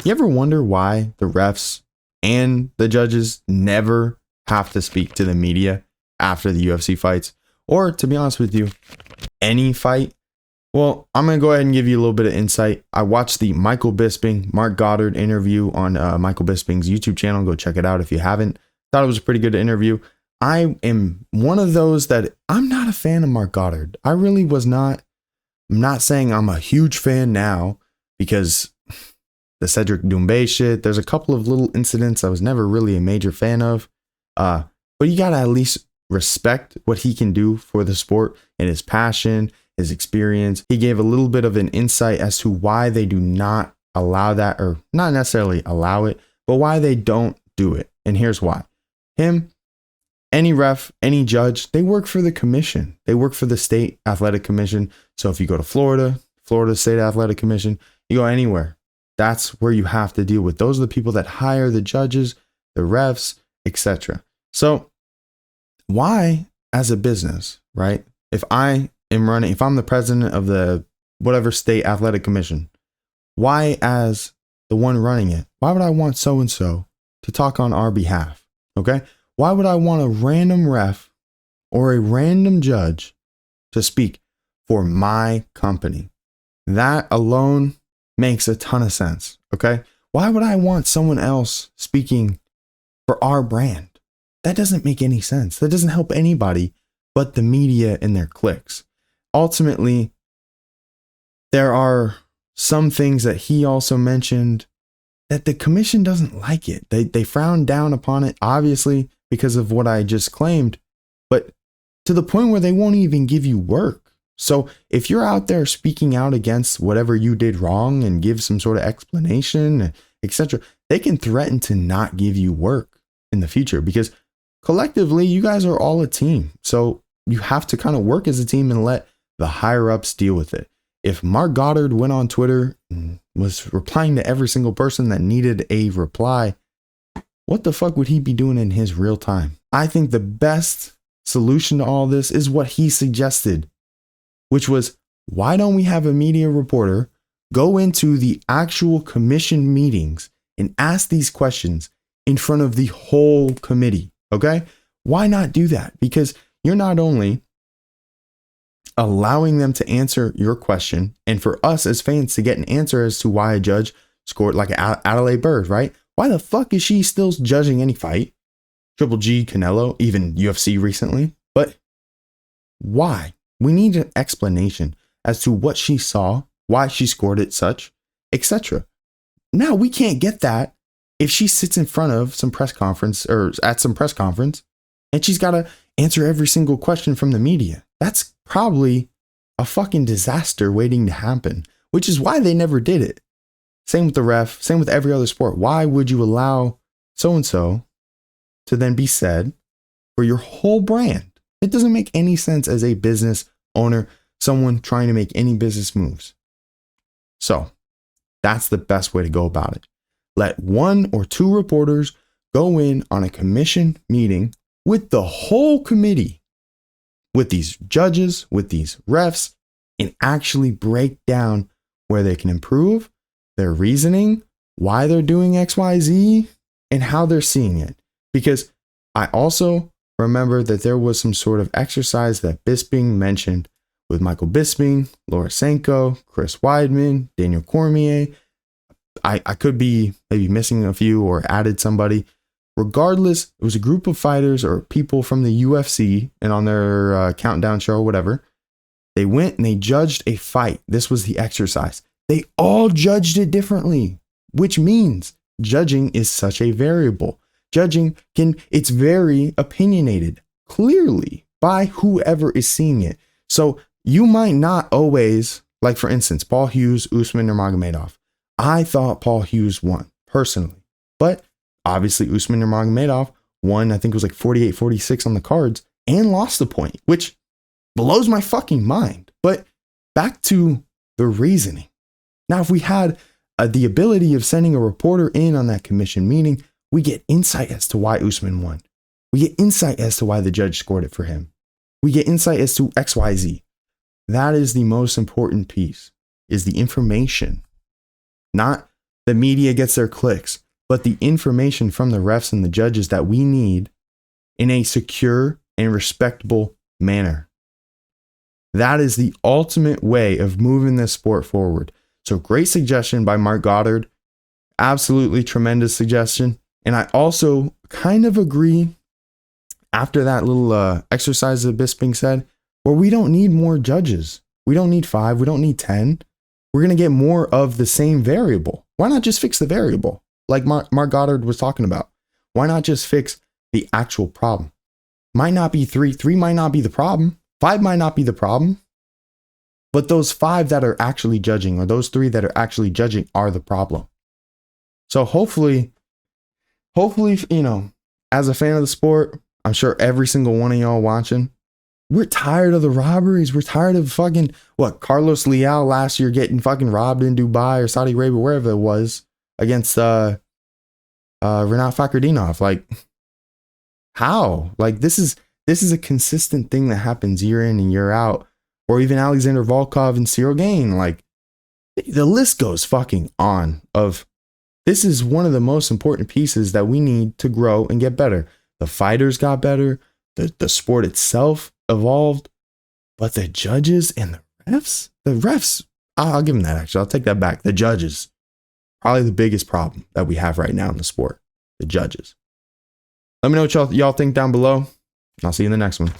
You ever wonder why the refs and the judges never have to speak to the media after the UFC fights? Or, to be honest with you, any fight? Well, I'm going to go ahead and give you a little bit of insight. I watched the Michael Bisping, Mark Goddard interview on Michael Bisping's YouTube channel. Go check it out if you haven't. Thought it was a pretty good interview. I am one of those that I'm not a fan of Mark Goddard. I really was not. I'm not saying I'm a huge fan now because the Cedric Doumbé shit, there's a couple of little incidents I was never really a major fan of. But you got to at least respect what he can do for the sport and his passion, his experience. He gave a little bit of an insight as to why they do not allow that, or not necessarily allow it, but why they don't do it. And here's why. Him, any ref, any judge, they work for the commission. They work for the state athletic commission. So if you go to Florida State Athletic Commission, you go anywhere, that's where you have to deal with. Those are the people that hire the judges, the refs, etc. So why, as a business, right? If I'm the president of the whatever state athletic commission, why, as the one running it, why would I want so-and-so to talk on our behalf? Okay. Why would I want a random ref or a random judge to speak for my company? That alone makes a ton of sense. Okay. Why would I want someone else speaking for our brand? That doesn't make any sense. That doesn't help anybody but the media and their clicks. Ultimately, there are some things that he also mentioned that the commission doesn't like it. They frown down upon it, obviously, because of what I just claimed, but to the point where they won't even give you work. So if you're out there speaking out against whatever you did wrong and give some sort of explanation, etc., they can threaten to not give you work in the future because collectively, you guys are all a team. So you have to kind of work as a team and let the higher ups deal with it. If Mark Goddard went on Twitter and was replying to every single person that needed a reply, what the fuck would he be doing in his real time? I think the best solution to all this is what he suggested, which was, why don't we have a media reporter go into the actual commission meetings and ask these questions in front of the whole committee? Okay? Why not do that? Because you're not only allowing them to answer your question, and for us as fans to get an answer as to why a judge scored like Adelaide Bird, right? Why the fuck is she still judging any fight? Triple G, Canelo, even UFC recently. But why? We need an explanation as to what she saw, why she scored it such, etc. Now we can't get that if she sits in front of some press conference or at some press conference and she's got to answer every single question from the media. That's probably a fucking disaster waiting to happen, which is why they never did it. Same with the ref, same with every other sport. Why would you allow so-and-so to then be said for your whole brand? It doesn't make any sense as a business owner, someone trying to make any business moves. So that's the best way to go about it. Let one or two reporters go in on a commission meeting with the whole committee, with these judges, with these refs, and actually break down where they can improve, their reasoning, why they're doing XYZ, and how they're seeing it. Because I also remember that there was some sort of exercise that Bisping mentioned with Michael Bisping, Lorisenko, Chris Weidman, Daniel Cormier. I could be maybe missing a few or added somebody. Regardless, it was a group of fighters or people from the UFC, and on their countdown show or whatever, they went and they judged a fight. This was the exercise. They all judged it differently, which means judging is such a variable. It's very opinionated, clearly by whoever is seeing it. So you might not always, like for instance, Paul Hughes, Usman, or Magomedov. I thought Paul Hughes won personally, but obviously Usman Nurmagomedov won, I think it was like 48-46 on the cards and lost the point, which blows my fucking mind. But back to the reasoning. Now, if we had the ability of sending a reporter in on that commission meeting, we get insight as to why Usman won. We get insight as to why the judge scored it for him. We get insight as to XYZ. That is the most important piece, is the information. Not The media gets their clicks, but the information from the refs and the judges that we need in a secure and respectable manner. That is the ultimate way of moving this sport forward. So great suggestion by Mark Goddard. Absolutely tremendous suggestion. And I also kind of agree after that little exercise that Bisping said, where we don't need more judges. We don't need 5. We don't need 10. We're going to get more of the same variable. Why not just fix the variable? Like Mark Goddard was talking about. Why not just fix the actual problem? Might not be 3. 3 might not be the problem. 5 might not be the problem. But those 5 that are actually judging, or those 3 that are actually judging, are the problem. So hopefully, you know, as a fan of the sport, I'm sure every single one of y'all watching, we're tired of the robberies. We're tired of fucking, Carlos Leal last year getting fucking robbed in Dubai or Saudi Arabia, wherever it was, against Renat Fakhretdinov. Like, how? Like, this is a consistent thing that happens year in and year out. Or even Alexander Volkov and Cyril Gane. Like, the list goes fucking on of, this is one of the most important pieces that we need to grow and get better. The fighters got better. The sport itself evolved. But the judges and the refs, I'll give them that actually. I'll take that back. The judges, probably the biggest problem that we have right now in the sport. The judges. Let me know what y'all think down below. I'll see you in the next one.